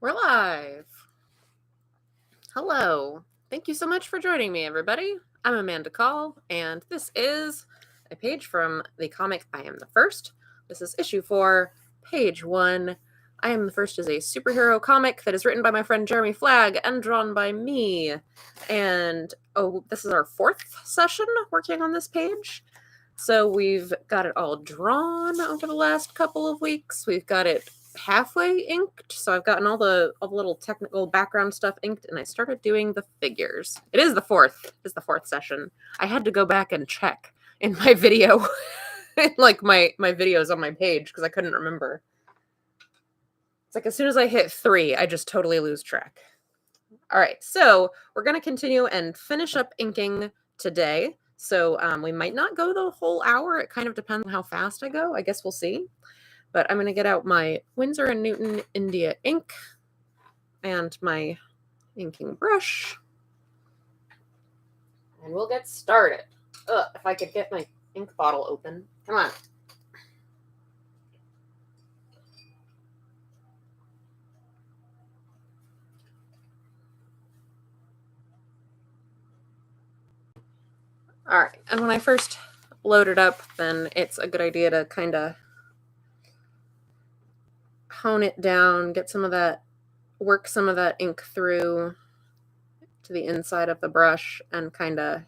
We're live. Hello. Thank you so much for joining me, everybody. I'm Amanda Call, and this is a page from the comic I Am the First. This is issue 4, page 1. I Am the First is a superhero comic that is written by my friend Jeremy Flagg and drawn by me. And, this is our 4th session working on this page. So we've got it all drawn over the last couple of weeks. We've got it halfway inked, so I've gotten all the little technical background stuff inked, and I started doing the figures. It is the 4th session. I had to go back and check in my video, like my videos on my page, because I couldn't remember. It's like as soon as I hit 3, I just totally lose track. All right, so we're going to continue and finish up inking today. So we might not go the whole hour. It kind of depends on how fast I go. I guess we'll see. But I'm going to get out my Winsor & Newton India ink and my inking brush. And we'll get started. If I could get my ink bottle open. Come on. All right, and when I first load it up, then it's a good idea to kind of hone it down, get some of that, work some of that ink through to the inside of the brush and kind of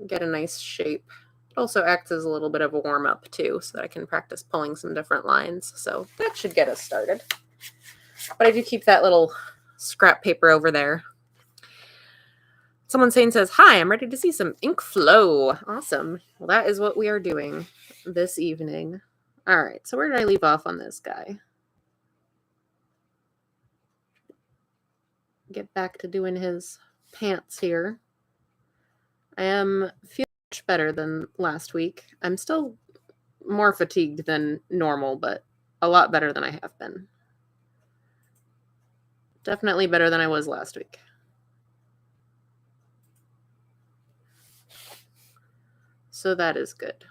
get a nice shape. It also acts as a little bit of a warm-up too, so that I can practice pulling some different lines. So that should get us started. But I do keep that little scrap paper over there. Someone says, "Hi, I'm ready to see some ink flow." Awesome. Well, that is what we are doing this evening. All right, so where did I leave off on this guy? Get back to doing his pants here. I am feeling much better than last week. I'm still more fatigued than normal, but a lot better than I have been. Definitely better than I was last week. So that is good.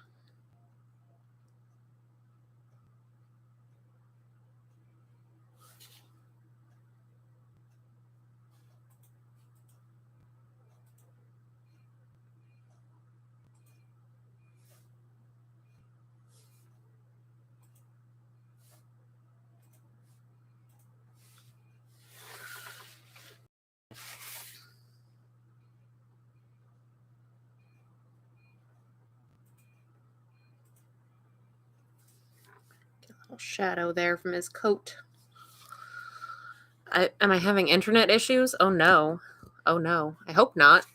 Shadow there from his coat. Am I having internet issues? Oh no. Oh no. I hope not.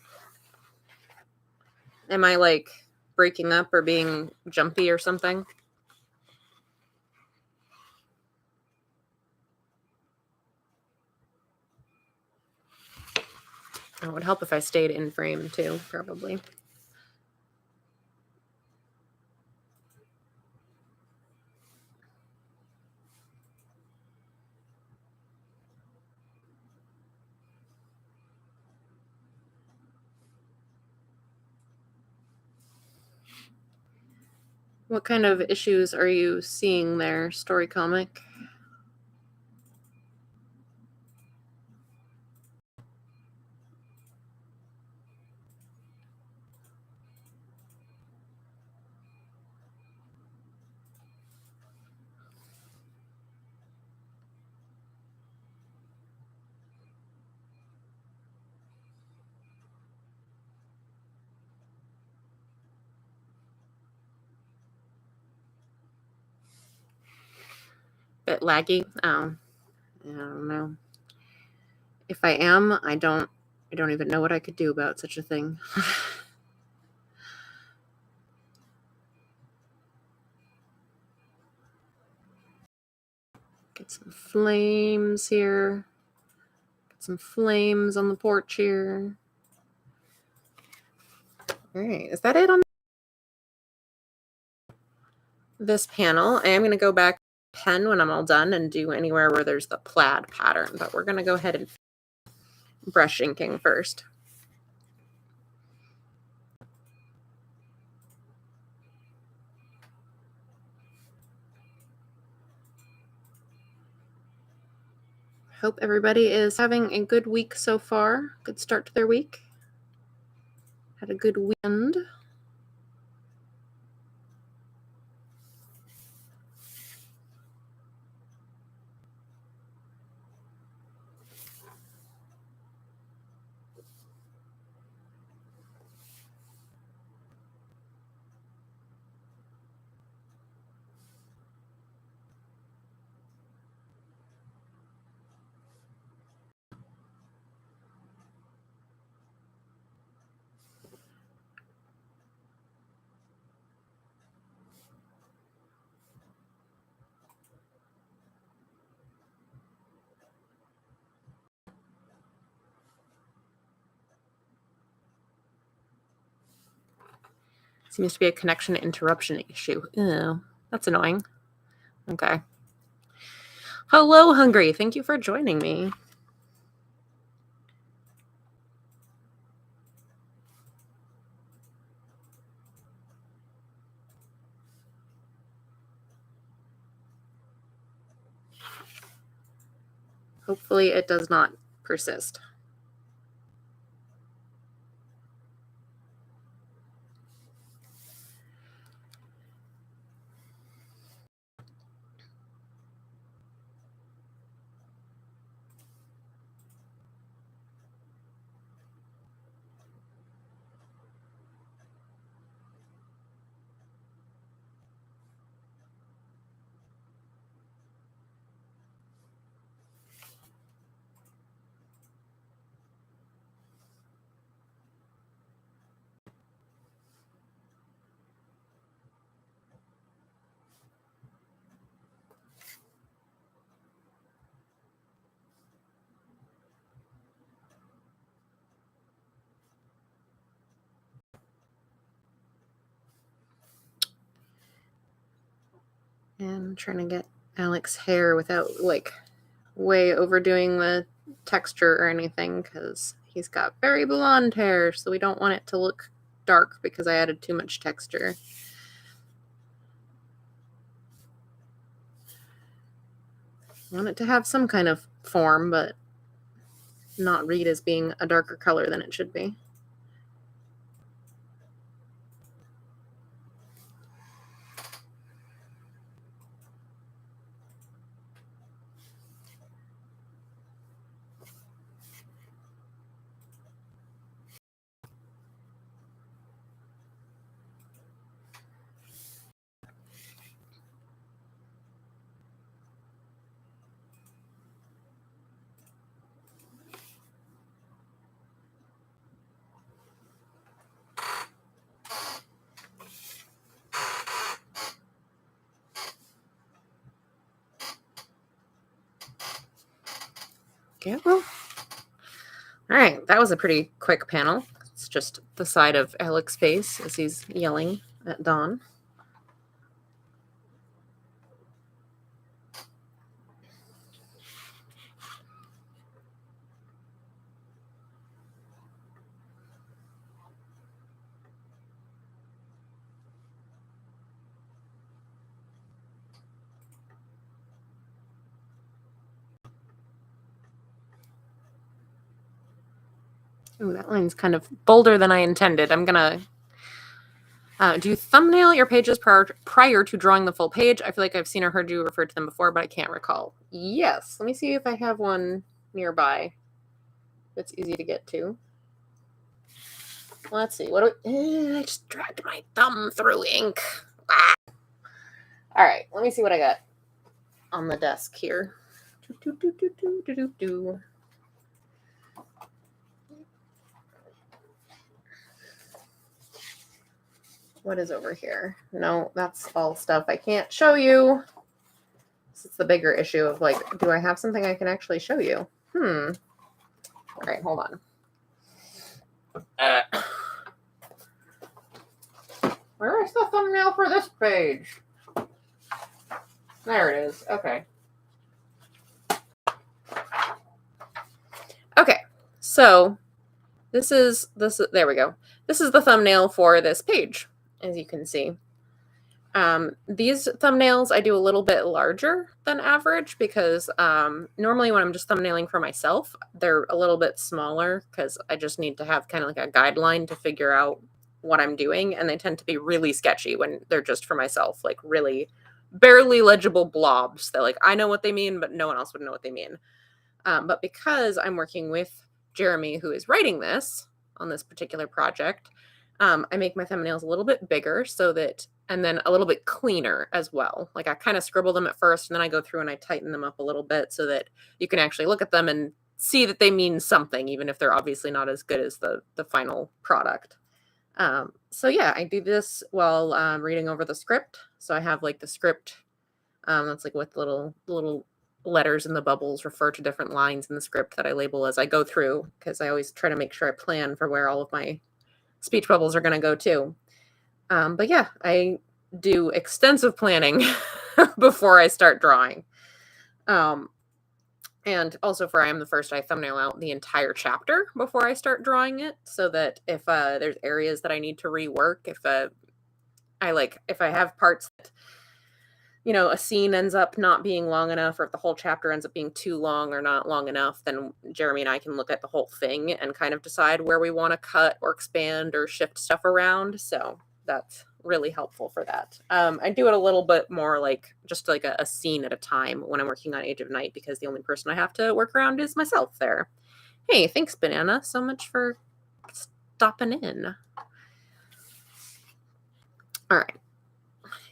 Am I like breaking up or being jumpy or something? It would help if I stayed in frame too, probably. What kind of issues are you seeing there, Story Comic? Bit laggy? Oh, I don't know. If I am, I don't even know what I could do about such a thing. Get some flames here. Get some flames on the porch here. All right, is that it on this panel? I am going to go back to pen when I'm all done and do anywhere where there's the plaid pattern, but we're going to go ahead and brush inking first. hope everybody is having a good week so far. Good start to their week. Had a good weekend. Seems to be a connection interruption issue. Ew, that's annoying. Okay. Hello, Hungry. Thank you for joining me. Hopefully it does not persist. And trying to get Alex's hair without like way overdoing the texture or anything, because he's got very blonde hair, so we don't want it to look dark because I added too much texture. I want it to have some kind of form, but not read as being a darker color than it should be. Okay, well, all right, that was a pretty quick panel. It's just the side of Alex's face as he's yelling at Dawn. Ooh, that line's kind of bolder than I intended. I'm gonna do you thumbnail your pages prior to drawing the full page? I feel like I've seen or heard you refer to them before, but I can't recall. Yes. Let me see if I have one nearby that's easy to get to. Let's see. What do I just dragged my thumb through ink. Ah. All right. Let me see what I got on the desk here. What is over here? No, that's all stuff I can't show you. This is the bigger issue of like, do I have something I can actually show you? All right, hold on. Where is the thumbnail for this page? There it is. Okay. Okay, so this is there we go. This is the thumbnail for this page, as you can see. These thumbnails I do a little bit larger than average because normally when I'm just thumbnailing for myself, they're a little bit smaller because I just need to have kind of like a guideline to figure out what I'm doing. And they tend to be really sketchy when they're just for myself, like really barely legible blobs that like I know what they mean, but no one else would know what they mean. But because I'm working with Jeremy, who is writing this on this particular project, I make my thumbnails a little bit bigger so that, and then a little bit cleaner as well. Like I kind of scribble them at first and then I go through and I tighten them up a little bit so that you can actually look at them and see that they mean something, even if they're obviously not as good as the final product. So yeah, I do this while reading over the script. So I have like the script that's like with little letters in the bubbles refer to different lines in the script that I label as I go through because I always try to make sure I plan for where all of my speech bubbles are going to go too. But yeah, I do extensive planning before I start drawing. And also for I am the first, I thumbnail out the entire chapter before I start drawing it so that if there's areas that I need to rework, if I have parts that a scene ends up not being long enough, or if the whole chapter ends up being too long or not long enough, then Jeremy and I can look at the whole thing and kind of decide where we want to cut or expand or shift stuff around. So that's really helpful for that. I do it a little bit more like just like a scene at a time when I'm working on Age of Night because the only person I have to work around is myself there. Hey, thanks, Banana, so much for stopping in. All right.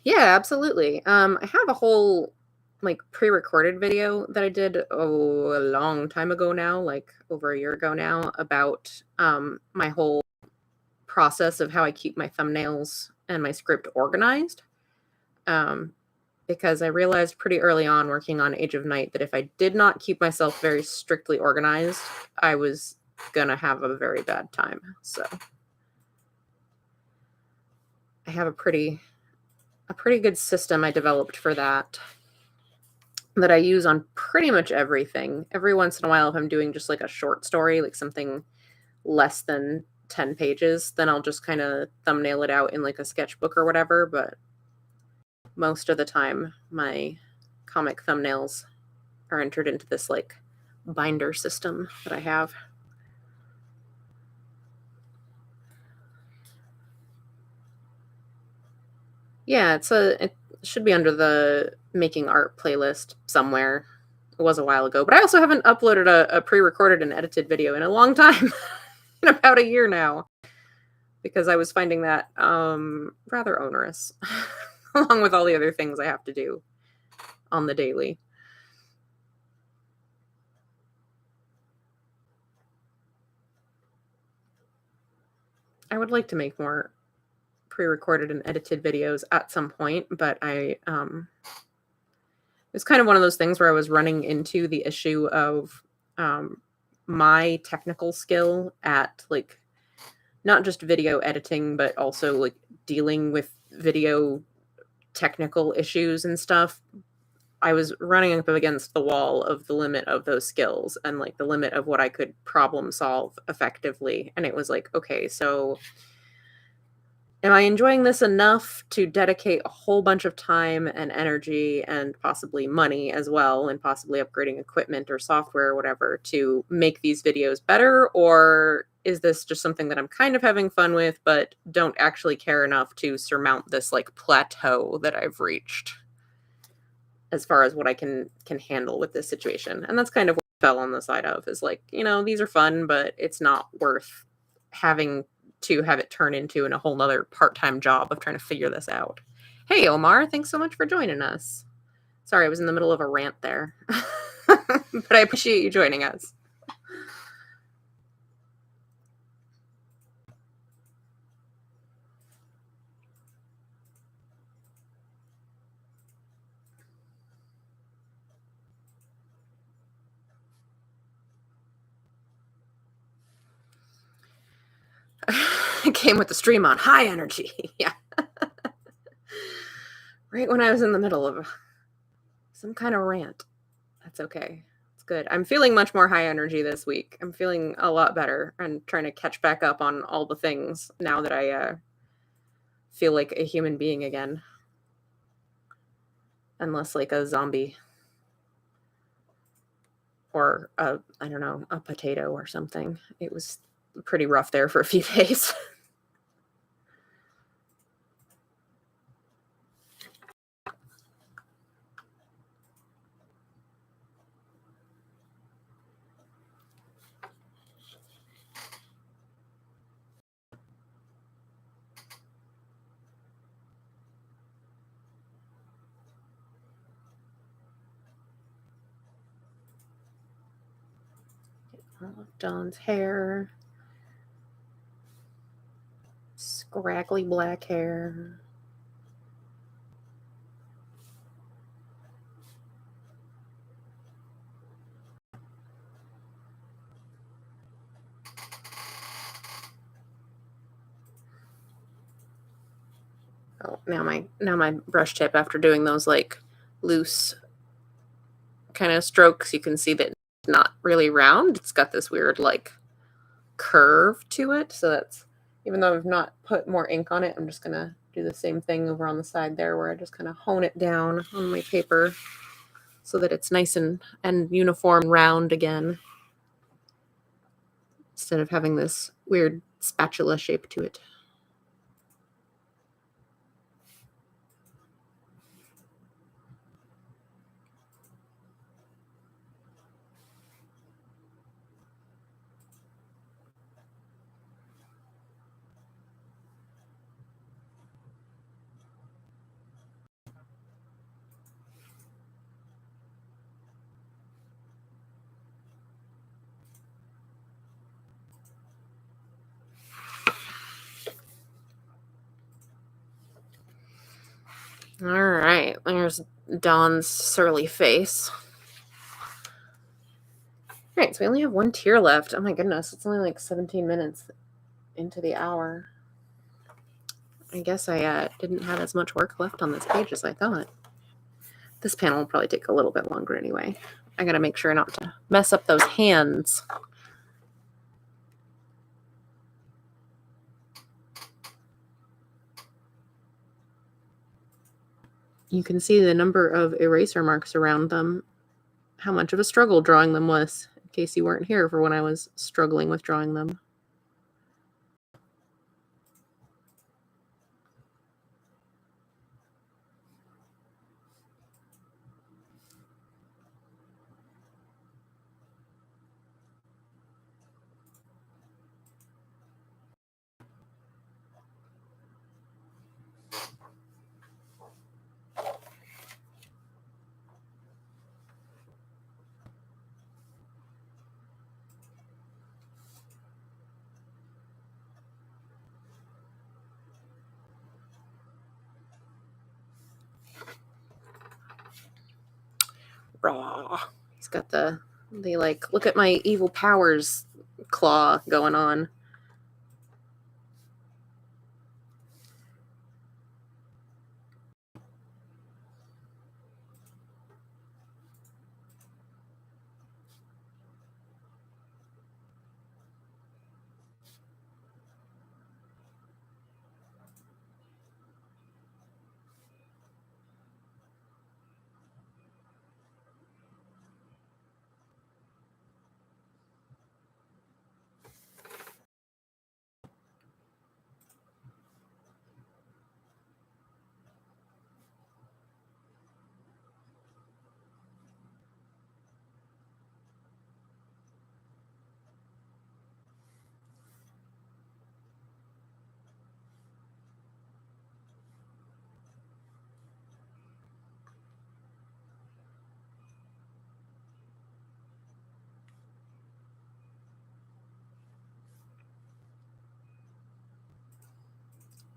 Yeah, absolutely. I have a whole like pre-recorded video that I did a long time ago now, like over a year ago now, about my whole process of how I keep my thumbnails and my script organized. Because I realized pretty early on working on Age of Night that if I did not keep myself very strictly organized, I was gonna have a very bad time. So I have a pretty good system I developed for that I use on pretty much everything. Every once in a while, if I'm doing just like a short story, like something less than 10 pages, then I'll just kind of thumbnail it out in like a sketchbook or whatever. But most of the time, my comic thumbnails are entered into this like binder system that I have. Yeah, it should be under the making art playlist somewhere. It was a while ago, but I also haven't uploaded a pre-recorded and edited video in a long time, in about a year now, because I was finding that rather onerous, along with all the other things I have to do on the daily. I would like to make more pre-recorded and edited videos at some point, but it's kind of one of those things where I was running into the issue of my technical skill at like not just video editing, but also like dealing with video technical issues and stuff. I was running up against the wall of the limit of those skills and like the limit of what I could problem solve effectively. And it was like, okay, so am I enjoying this enough to dedicate a whole bunch of time and energy and possibly money as well, and possibly upgrading equipment or software or whatever to make these videos better? Or is this just something that I'm kind of having fun with, but don't actually care enough to surmount this like plateau that I've reached as far as what I can handle with this situation? And that's kind of what I fell on the side of, is like, these are fun, but it's not worth having to have it turn into a whole nother part-time job of trying to figure this out. Hey, Omar, thanks so much for joining us. Sorry, I was in the middle of a rant there, but I appreciate you joining us. I came with the stream on high energy. Yeah. Right when I was in the middle of some kind of rant. That's okay. It's good. I'm feeling much more high energy this week. I'm feeling a lot better and trying to catch back up on all the things now that I feel like a human being again. unless like a zombie or I don't know, a potato or something. It was pretty rough there for a few days. Dawn's hair, scraggly black hair. Oh, now my brush tip, after doing those like loose kind of strokes, you can see that it's not really round. It's got this weird like curve to it. So that's, even though I've not put more ink on it, I'm just gonna do the same thing over on the side there, where I just kind of hone it down on my paper so that it's nice and uniform round again, instead of having this weird spatula shape to it. All right, there's Dawn's surly face. All right, so we only have one tier left. Oh my goodness, it's only like 17 minutes into the hour. I guess I didn't have as much work left on this page as I thought. This panel will probably take a little bit longer anyway. I gotta make sure not to mess up those hands. You can see the number of eraser marks around them, how much of a struggle drawing them was, in case you weren't here for when I was struggling with drawing them. Raw. He's got the like, look at my evil powers claw going on.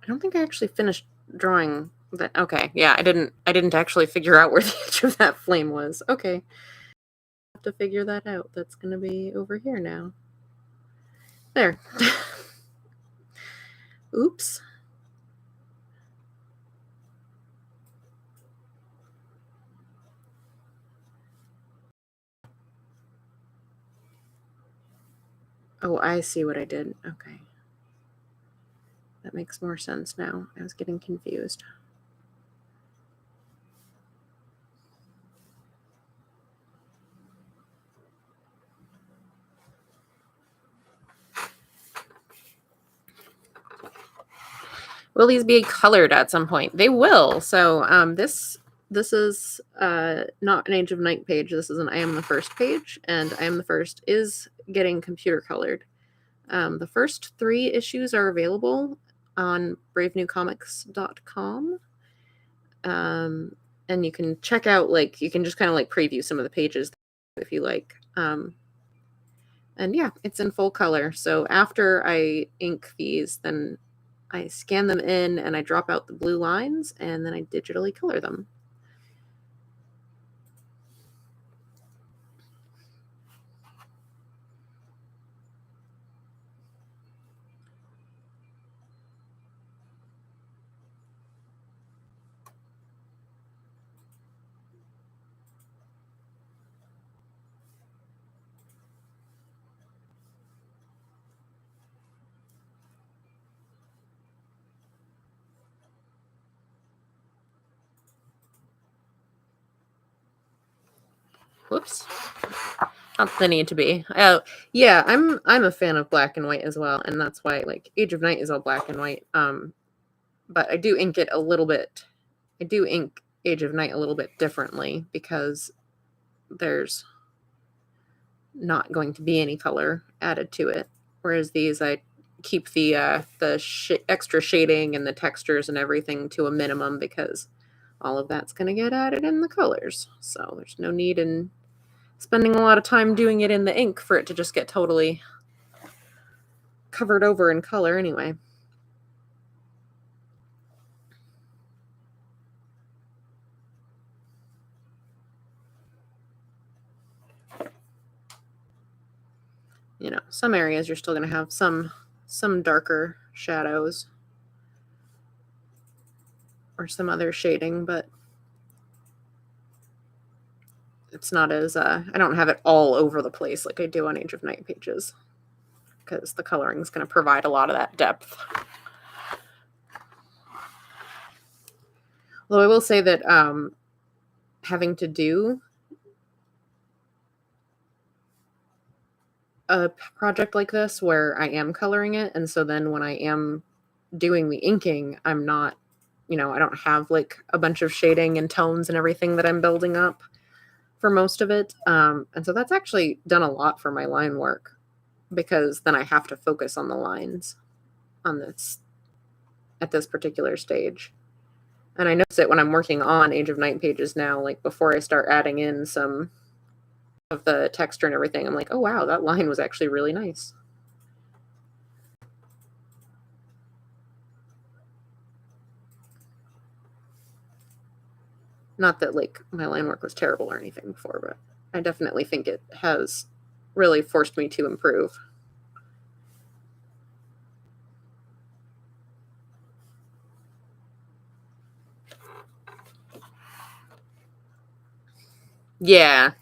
I don't think I actually finished drawing that. Okay, yeah, I didn't actually figure out where the edge of that flame was. Okay. I have to figure that out. That's gonna be over here now. There. Oops. Oh, I see what I did. Okay. That makes more sense now. I was getting confused. Will these be colored at some point? They will. So this is not an Age of Night page. This is an I Am the First page, and I Am the First is getting computer colored. The first 3 issues are available on bravenewcomics.com. And you can check out, like, you can just kind of like preview some of the pages if you like. And yeah, it's in full color. So after I ink these, then I scan them in and I drop out the blue lines, and then I digitally color them. Whoops. Not the need to be. Yeah, I'm a fan of black and white as well, and that's why, like, Age of Night is all black and white. But I do ink it a little bit. I do ink Age of Night a little bit differently because there's not going to be any color added to it. Whereas these, I keep the extra shading and the textures and everything to a minimum because all of that's going to get added in the colors. So there's no need in spending a lot of time doing it in the ink for it to just get totally covered over in color anyway. You know, some areas you're still going to have some darker shadows or some other shading, but it's not as I don't have it all over the place like I do on Age of Night pages, because the coloring is going to provide a lot of that depth. Although I will say that having to do a project like this where I am coloring it, and so then when I am doing the inking, I'm not, I don't have like a bunch of shading and tones and everything that I'm building up for most of it. And so that's actually done a lot for my line work, because then I have to focus on the lines on this at this particular stage. And I notice it when I'm working on Age of Night pages now, like before I start adding in some of the texture and everything, I'm like, oh wow, that line was actually really nice. Not that like my line work was terrible or anything before, but I definitely think it has really forced me to improve. Yeah,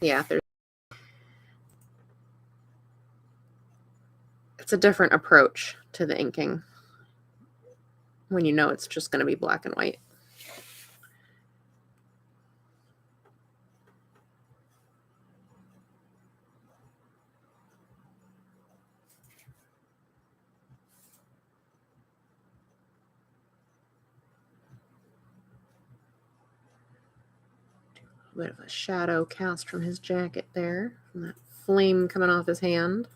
it's a different approach to the inking when you know it's just going to be black and white. A bit of a shadow cast from his jacket there, from that flame coming off his hand.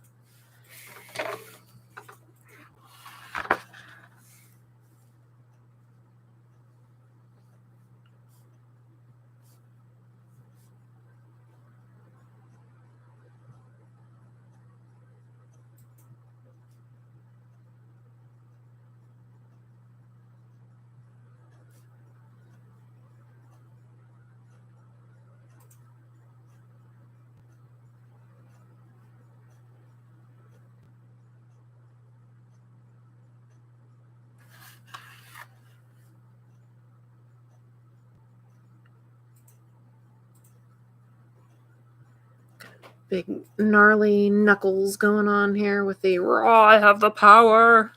Big gnarly knuckles going on here with the raw, I have the power.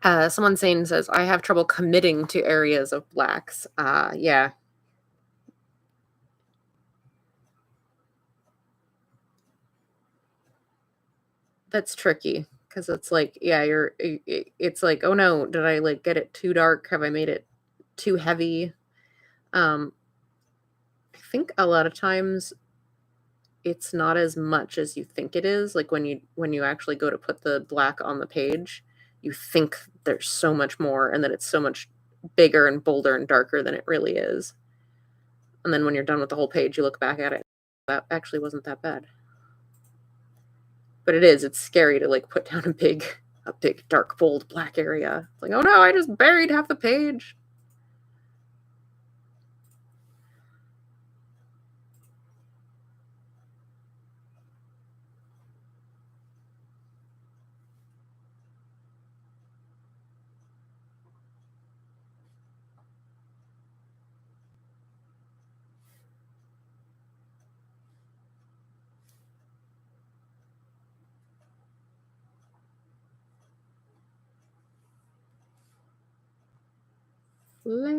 Someone says, I have trouble committing to areas of blacks. Yeah. That's tricky because it's like, yeah, it's like, oh no, did I like get it too dark? Have I made it too heavy? Um, I think a lot of times it's not as much as you think it is. Like when you actually go to put the black on the page, you think there's so much more and that it's so much bigger and bolder and darker than it really is. And then when you're done with the whole page, you look back at it, that actually wasn't that bad. But it's scary to like put down a big dark bold black area. It's like, oh no, I just buried half the page. Flames.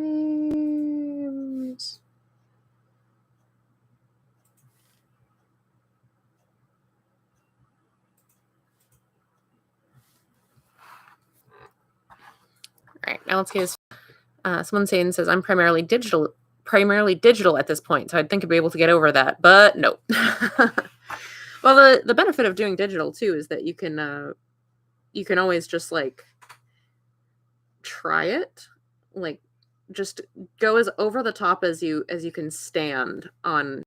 All right, now let's use someone saying says I'm primarily digital at this point, so I'd think I'd be able to get over that, but no. Well, the benefit of doing digital too is that you can always just like try it, like just go as over the top as you can stand on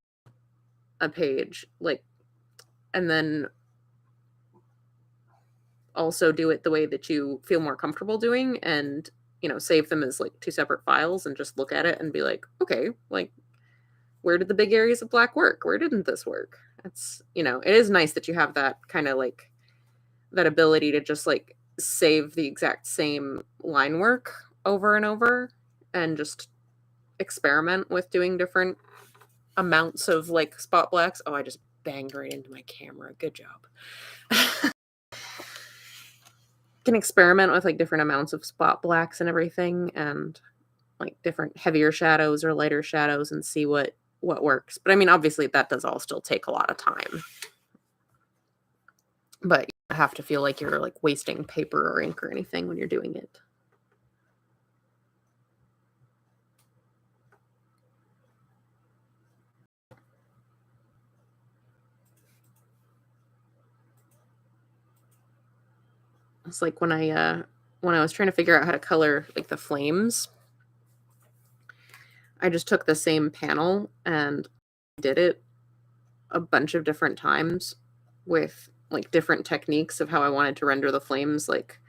a page, like, and then also do it the way that you feel more comfortable doing, and save them as like two separate files and just look at it and be like, okay, like where did the big areas of black work, where didn't this work? It's it is nice that you have that kind of like that ability to just like save the exact same line work over and over and just experiment with doing different amounts of like spot blacks. Oh, I just banged right into my camera. Good job. Can experiment with like different amounts of spot blacks and everything, and like different heavier shadows or lighter shadows, and see what works. But I mean, obviously that does all still take a lot of time, but you have to feel like you're like wasting paper or ink or anything when you're doing it. It's like when I was trying to figure out how to color like the flames, I just took the same panel and did it a bunch of different times with like different techniques of how I wanted to render the flames. Like,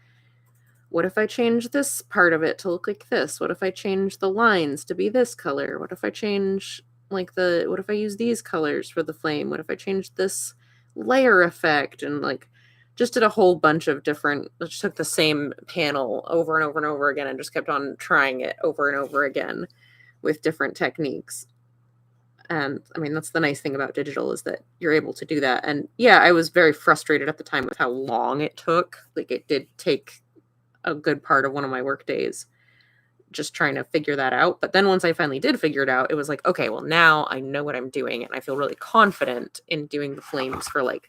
what if I change this part of it to look like this? What if I change the lines to be this color? What if I change like what if I use these colors for the flame? What if I change this layer effect? And like just did a whole bunch of different, just took the same panel over and over and over again and just kept on trying it over and over again with different techniques. And I mean, that's the nice thing about digital, is that you're able to do that. And yeah, I was very frustrated at the time with how long it took. Like, it did take a good part of one of my work days just trying to figure that out. But then once I finally did figure it out, it was like, okay, well, now I know what I'm doing, and I feel really confident in doing the flames for like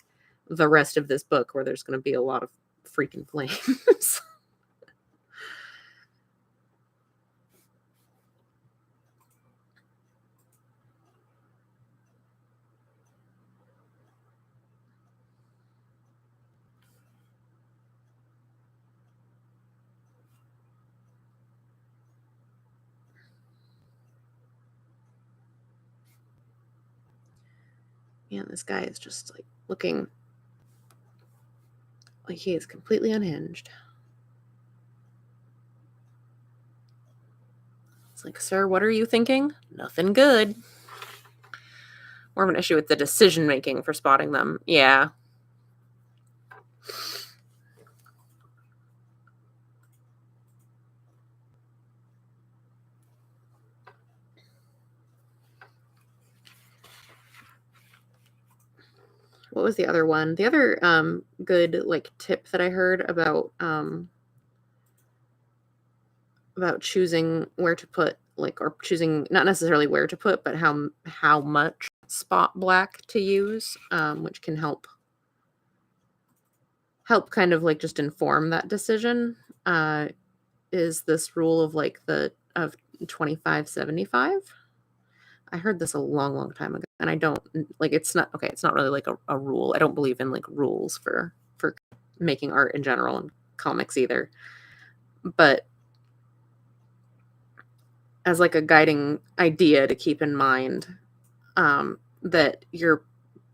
the rest of this book, where there's going to be a lot of freaking flames. Man, this guy is just like looking like he is completely unhinged. It's like, sir, what are you thinking? Nothing good. More of an issue with the decision making for spotting them. Yeah. What was the other one? The other good like tip that I heard about choosing where to put, like, or choosing not necessarily where to put, but how much spot black to use, which can help help kind of like just inform that decision is this rule of like of 25-75. I heard this a long, long time ago, and I don't like it's not okay. It's not really like a rule. I don't believe in like rules for making art in general and comics either. But as like a guiding idea to keep in mind, that your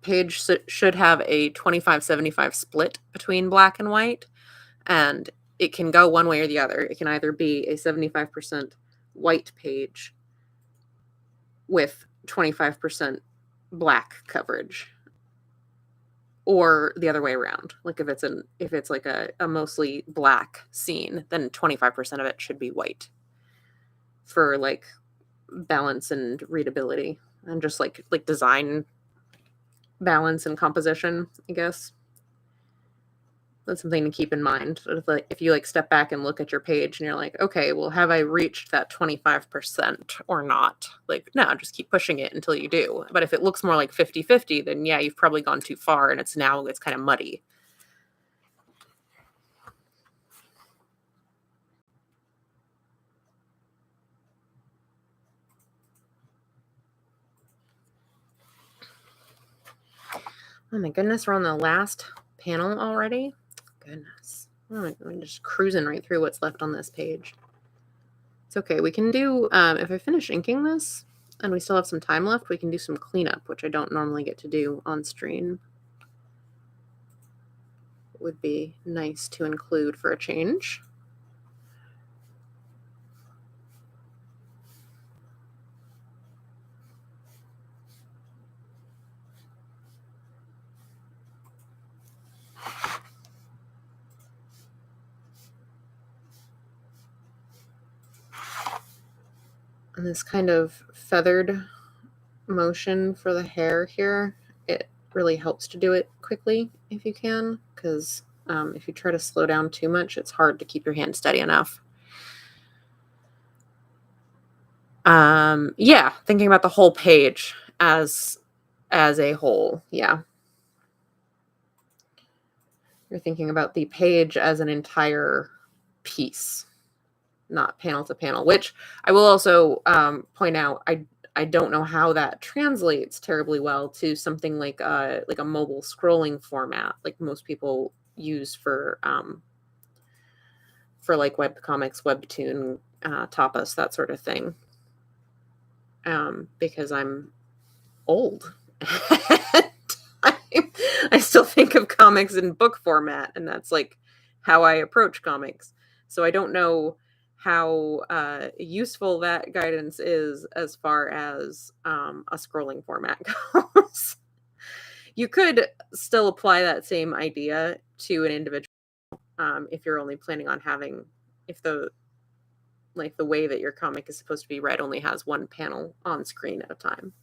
page should have a 25-75 split between black and white, and it can go one way or the other. It can either be a 75% white page with 25% black coverage, or the other way around. Like if it's like a mostly black scene, then 25% of it should be white for like balance and readability and just like design balance and composition, I guess. That's something to keep in mind. If you like step back and look at your page and you're like, okay, well, have I reached that 25% or not? Like, no, just keep pushing it until you do. But if it looks more like 50-50, then yeah, you've probably gone too far and it's kind of muddy. Oh my goodness, we're on the last panel already. Goodness. I'm just cruising right through what's left on this page. It's okay. We can do, if I finish inking this and we still have some time left, we can do some cleanup, which I don't normally get to do on stream. It would be nice to include for a change. And this kind of feathered motion for the hair here, it really helps to do it quickly if you can, because if you try to slow down too much, it's hard to keep your hand steady enough. Yeah, thinking about the whole page as a whole. Yeah. You're thinking about the page as an entire piece, not panel to panel, which I will also point out, I don't know how that translates terribly well to something like a mobile scrolling format, like most people use for like webcomics, webtoon, tapas, that sort of thing. Because I'm old. I still think of comics in book format, and that's like how I approach comics. So I don't know how useful that guidance is as far as a scrolling format goes. You could still apply that same idea to an individual if you're only planning on having, if the way that your comic is supposed to be read only has one panel on screen at a time.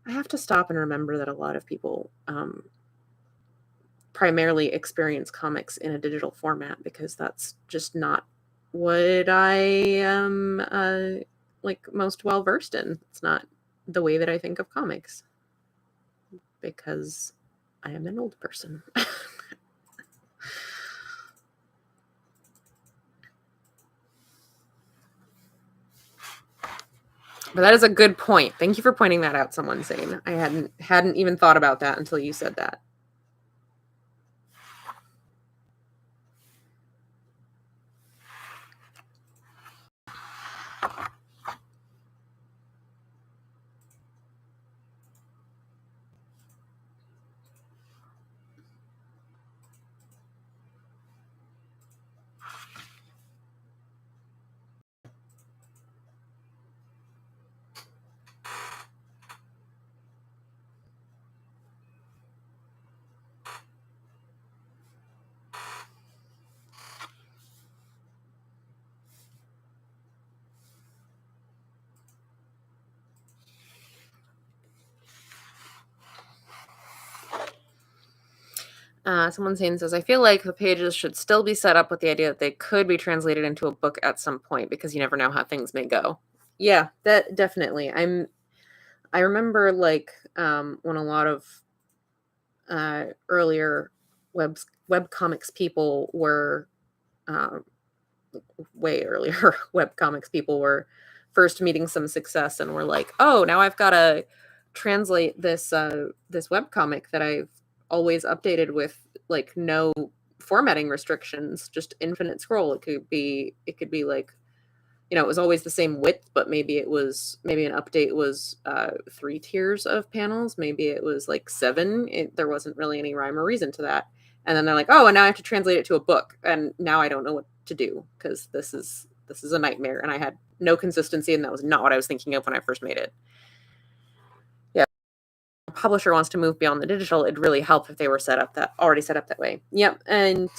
I have to stop and remember that a lot of people primarily experience comics in a digital format, because that's just not what I am most well versed in. It's not the way that I think of comics, because I am an old person. But that is a good point. Thank you for pointing that out, someone saying. I hadn't even thought about that until you said that. Someone saying says, I feel like the pages should still be set up with the idea that they could be translated into a book at some point, because you never know how things may go. Yeah, that definitely. I remember when a lot of earlier web comics people were way earlier. Web comics people were first meeting some success and were like, oh, now I've got to translate this web comic that I've always updated with like no formatting restrictions, just infinite scroll. It could be like, it was always the same width, but maybe an update was 3 tiers of panels. Maybe it was like 7. There wasn't really any rhyme or reason to that. And then they're like, oh, and now I have to translate it to a book. And now I don't know what to do because this is a nightmare. And I had no consistency, and that was not what I was thinking of when I first made it. Yeah. If a publisher wants to move beyond the digital, it'd really help if they were already set up that way. Yep. And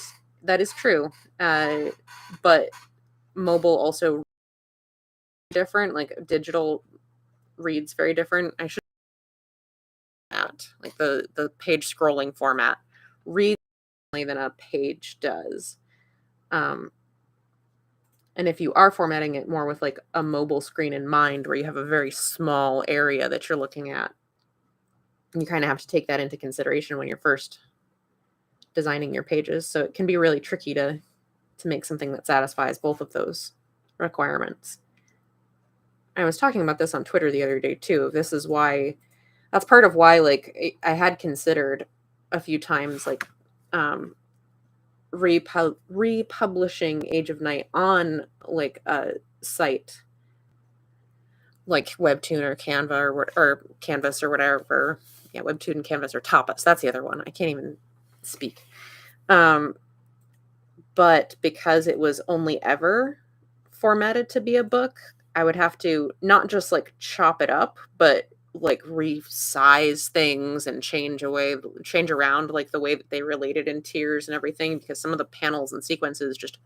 that is true. But mobile also different, like digital reads very different. I should that like the page scrolling format reads differently than a page does. And if you are formatting it more with like a mobile screen in mind, where you have a very small area that you're looking at, you kind of have to take that into consideration when you're first designing your pages. So it can be really tricky to make something that satisfies both of those requirements. I was talking about this on Twitter the other day too. That's part of why, like, I had considered a few times, like, republishing Age of Night on, like, a site like Webtoon or Canva or Canvas or whatever. Yeah, Webtoon and Canvas or Tapas. That's the other one. I can't even speak. But because it was only ever formatted to be a book, I would have to not just like chop it up, but like resize things and change around like the way that they related in tiers and everything, because some of the panels and sequences just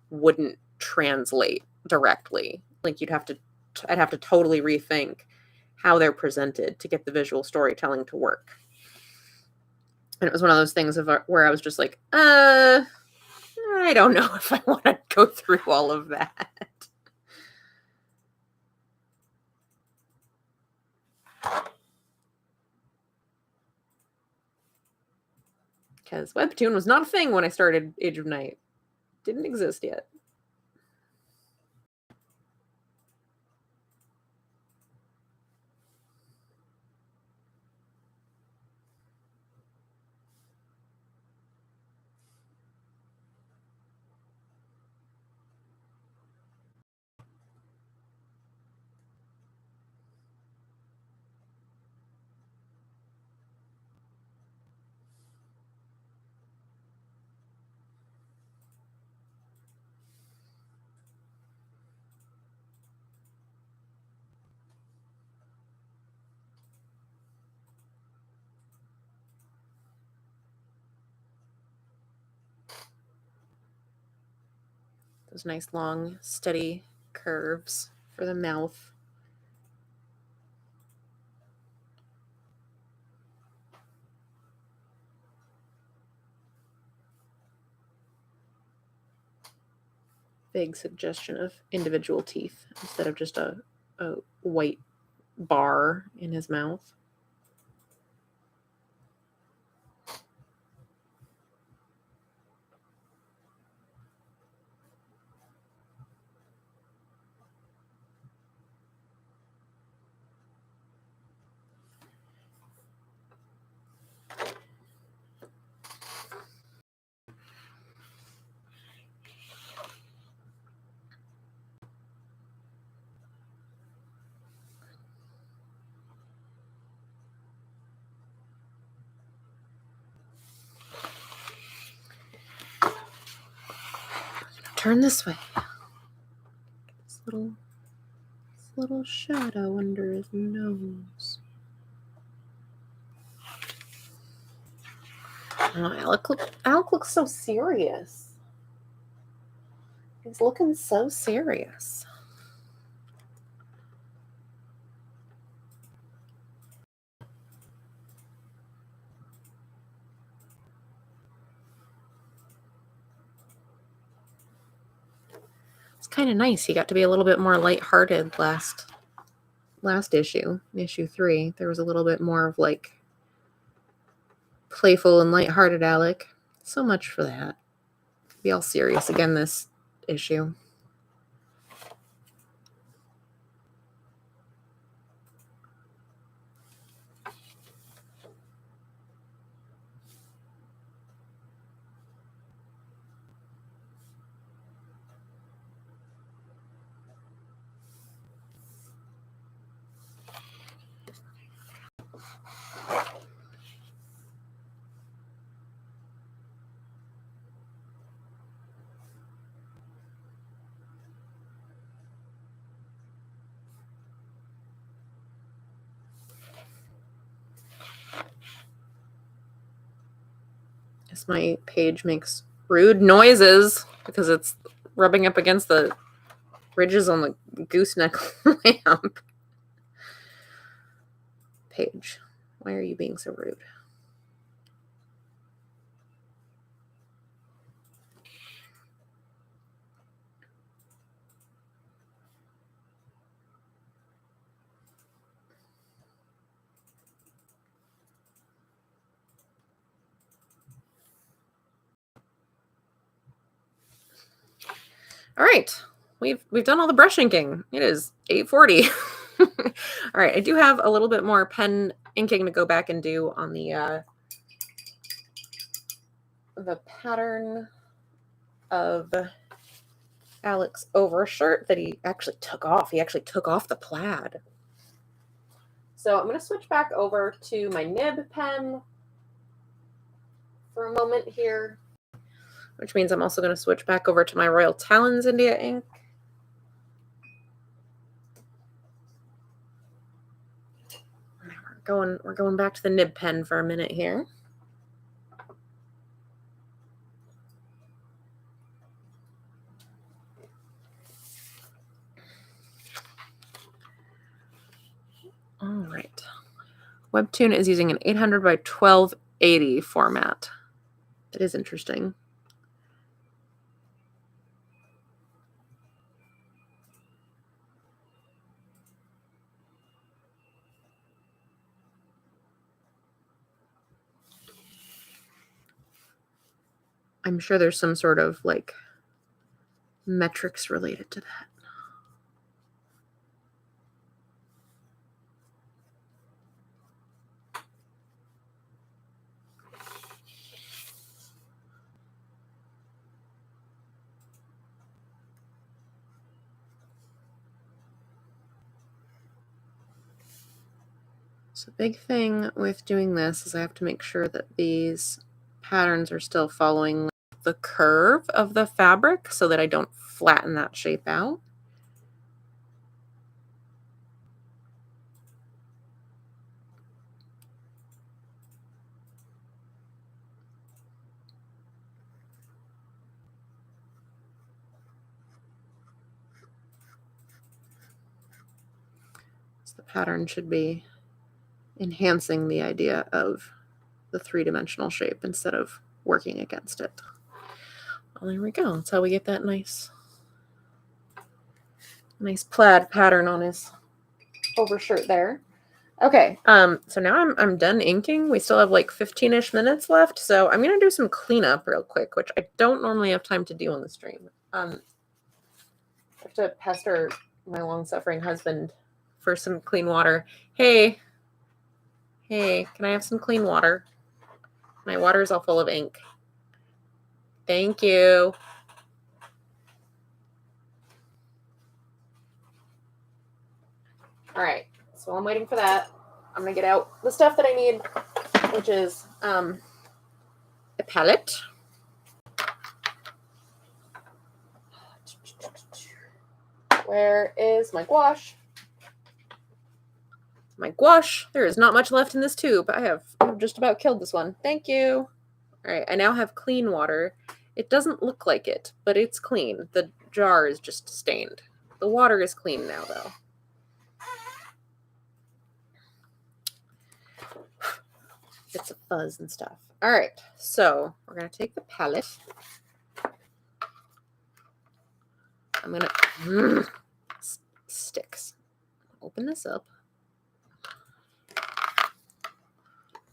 wouldn't translate directly. Like I'd have to totally rethink how they're presented to get the visual storytelling to work. And it was one of those things where I was just like, I don't know if I want to go through all of that. Because Webtoon was not a thing when I started Age of Night. Didn't exist yet. Those nice long, steady curves for the mouth. Big suggestion of individual teeth instead of just a white bar in his mouth. Turn this way. This little shadow under his nose. Oh, Alec looks so serious. He's looking so serious. It's kind of nice. He got to be a little bit more lighthearted last issue, issue 3. There was a little bit more of like playful and lighthearted Alec. So much for that. Be all serious again this issue. As my page makes rude noises because it's rubbing up against the ridges on the gooseneck lamp. Page, why are you being so rude? All right, we've done all the brush inking. It is 8:40. All right, I do have a little bit more pen inking to go back and do on the pattern of Alex's overshirt that he actually took off. He actually took off the plaid. So I'm going to switch back over to my nib pen for a moment here, which means I'm also going to switch back over to my Royal Talons India ink. We're going back to the nib pen for a minute here. All right. Webtoon is using an 800 by 1280 format. It is interesting. I'm sure there's some sort of like metrics related to that. So the big thing with doing this is I have to make sure that these patterns are still following the curve of the fabric so that I don't flatten that shape out. So the pattern should be enhancing the idea of the three-dimensional shape instead of working against it. Well, there we go. That's how we get that nice plaid pattern on his overshirt there. Okay, so now I'm done inking. We still have like 15-ish minutes left, so I'm gonna do some cleanup real quick, which I don't normally have time to do on the stream. I have to pester my long-suffering husband for some clean water. Hey, can I have some clean water? My water is all full of ink. Thank you. All right, so I'm waiting for that. I'm gonna get out the stuff that I need, which is a palette. Where is my gouache? My gouache. There is not much left in this tube. I've just about killed this one. Thank you. All right, I now have clean water. It doesn't look like it, but it's clean. The jar is just stained. The water is clean now, though. Bits of fuzz and stuff. All right, so we're going to take the palette. I'm going to... sticks. Open this up.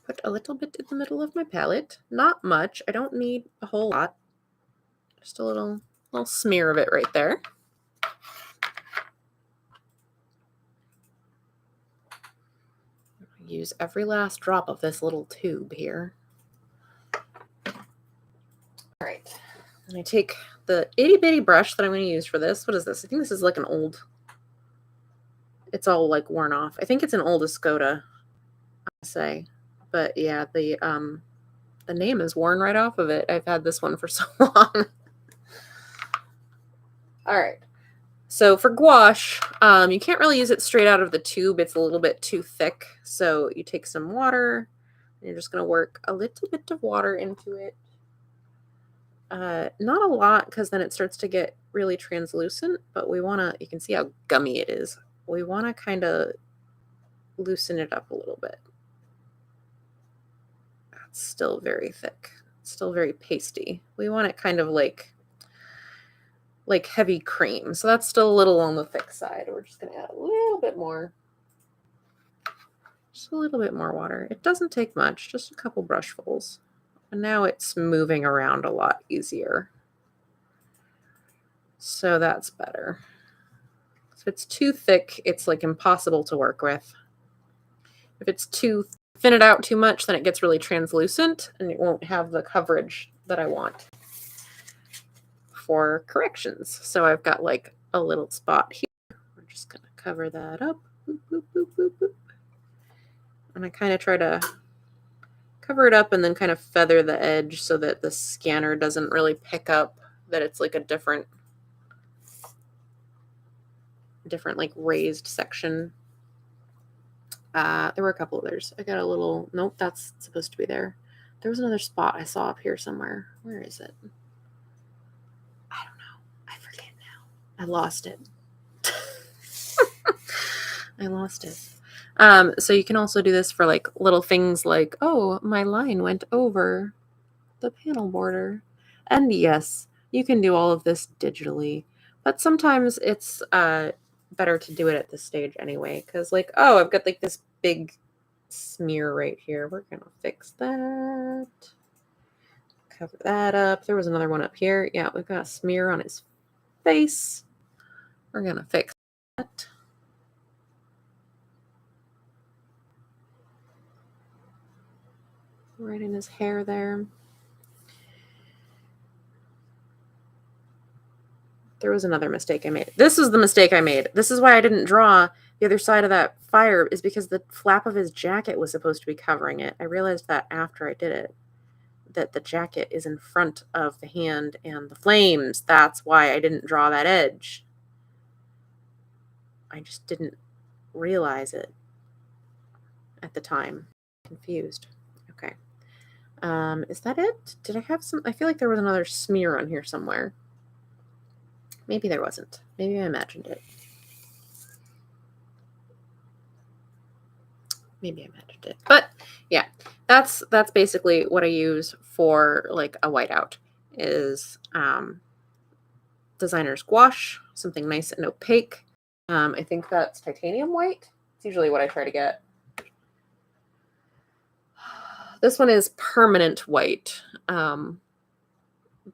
put a little bit in the middle of my palette. Not much. I don't need a whole lot. Just a little smear of it right there. Use every last drop of this little tube here. All right. And I take the itty bitty brush that I'm going to use for this. What is this? I think this is like an old, it's all like worn off. I think it's an old Escoda, I say. But yeah, the name is worn right off of it. I've had this one for so long. All right. So for gouache, you can't really use it straight out of the tube. It's a little bit too thick. So you take some water, and you're just going to work a little bit of water into it. Not a lot, because then it starts to get really translucent, but we want to, you can see how gummy it is. We want to kind of loosen it up a little bit. That's still very thick. It's still very pasty. We want it kind of like heavy cream. So that's still a little on the thick side. We're just going to add a little bit more. Just a little bit more water. It doesn't take much, just a couple brushfuls. And now it's moving around a lot easier. So that's better. If it's too thick, it's like impossible to work with. If it's too thin it out too much, then it gets really translucent and it won't have the coverage that I want for corrections. So I've got like a little spot here. We're just going to cover that up. Boop, boop, boop, boop, boop. And I kind of try to cover it up and then kind of feather the edge so that the scanner doesn't really pick up that it's like a different like raised section. There were a couple others. I got a little, nope, that's supposed to be there. There was another spot I saw up here somewhere. Where is it? I don't know. I forget now. I lost it. I lost it. So you can also do this for like little things like, oh, my line went over the panel border. And yes, you can do all of this digitally, but sometimes it's better to do it at this stage anyway, because like, oh, I've got like this big smear right here. We're going to fix that. Cover that up. There was another one up here. Yeah, we've got a smear on his face. We're going to fix that. Right in his hair there. There was another mistake I made. This is the mistake I made. This is why I didn't draw the other side of that fire, is because the flap of his jacket was supposed to be covering it. I realized that after I did it, that the jacket is in front of the hand and the flames. That's why I didn't draw that edge. I just didn't realize it at the time. Confused. Okay. Is that it? Did I have some? I feel like there was another smear on here somewhere. Maybe there wasn't. Maybe I imagined it. Maybe I imagined it. But yeah, that's basically what I use for like a whiteout is designer's gouache, something nice and opaque. I think that's titanium white. It's usually what I try to get. This one is permanent white.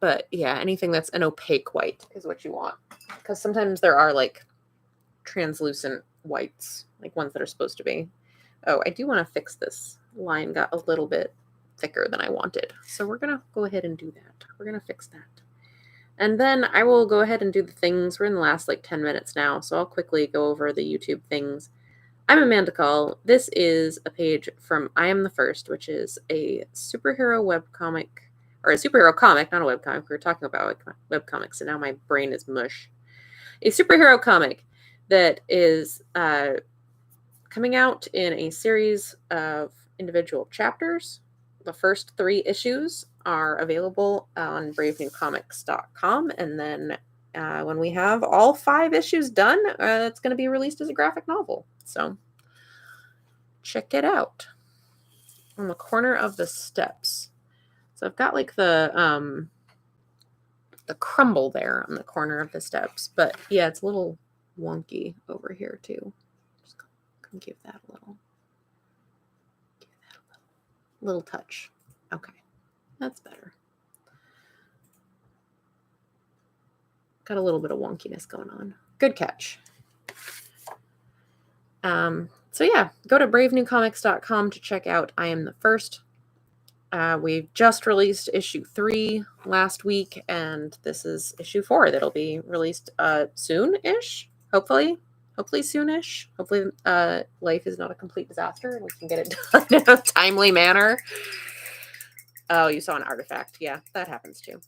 But yeah, anything that's an opaque white is what you want. Because sometimes there are like translucent whites, like ones that are supposed to be. Oh, I do want to fix this. Line got a little bit thicker than I wanted. So we're going to go ahead and do that. We're going to fix that. And then I will go ahead and do the things. We're in the last like 10 minutes now, so I'll quickly go over the YouTube things. I'm Amanda Call. This is a page from I Am the First, which is a superhero webcomic, or a superhero comic, not a webcomic. We were talking about webcomics, and now my brain is mush. A superhero comic that is coming out in a series of individual chapters. The first 3 issues are available on bravenewcomics.com, and then when we have all 5 issues done, it's going to be released as a graphic novel. So check it out. On the corner of the steps. So I've got like the crumble there on the corner of the steps, but yeah, it's a little wonky over here too. Just come give that a little. Little touch. Okay, that's better. Got a little bit of wonkiness going on. Good catch. So yeah, go to bravenewcomics.com to check out I Am the First. We just released issue 3 last week, and this is issue 4 that'll be released soon-ish, hopefully soonish. Hopefully life is not a complete disaster and we can get it done in a timely manner. Oh, you saw an artifact. Yeah, that happens too.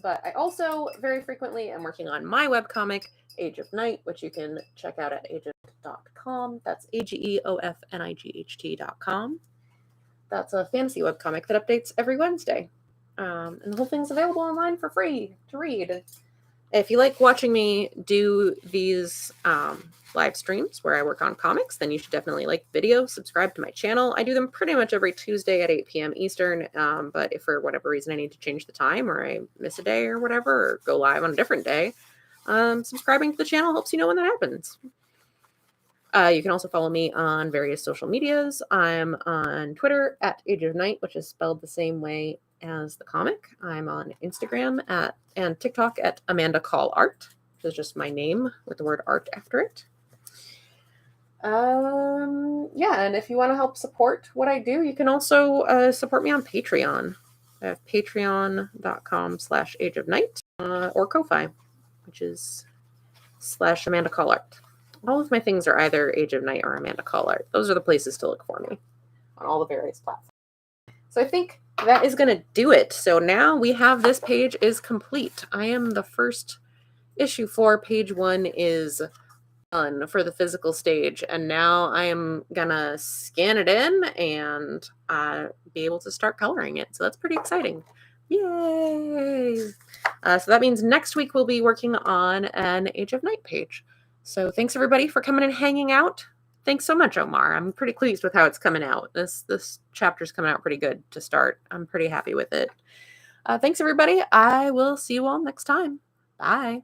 But I also very frequently am working on my webcomic, Age of Night, which you can check out at ageofnight.com. That's AGEOFNIGHT.com. That's a fantasy webcomic that updates every Wednesday. And the whole thing's available online for free to read. If you like watching me do these live streams where I work on comics, then you should definitely like video, subscribe to my channel. I do them pretty much every Tuesday at 8 p.m. Eastern, but if for whatever reason I need to change the time or I miss a day or whatever, or go live on a different day, subscribing to the channel helps you know when that happens. You can also follow me on various social medias. I'm on Twitter at Age of Night, which is spelled the same way as the comic. I'm on Instagram and TikTok at Amanda Call Art, which is just my name with the word art after it. Yeah, and if you want to help support what I do, you can also support me on Patreon. I have patreon.com/Age of Night or Ko-Fi, which is /Amanda Call Art. All of my things are either Age of Night or Amanda Call Art. Those are the places to look for me on all the various platforms. So I think that is going to do it. So now we have this page is complete. I Am the First issue 4, page 1 is done for the physical stage. And now I am going to scan it in and be able to start coloring it. So that's pretty exciting. Yay! So that means next week we'll be working on an Age of Night page. So thanks everybody for coming and hanging out. Thanks so much, Omar. I'm pretty pleased with how it's coming out. This chapter's coming out pretty good to start. I'm pretty happy with it. Thanks everybody. I will see you all next time. Bye.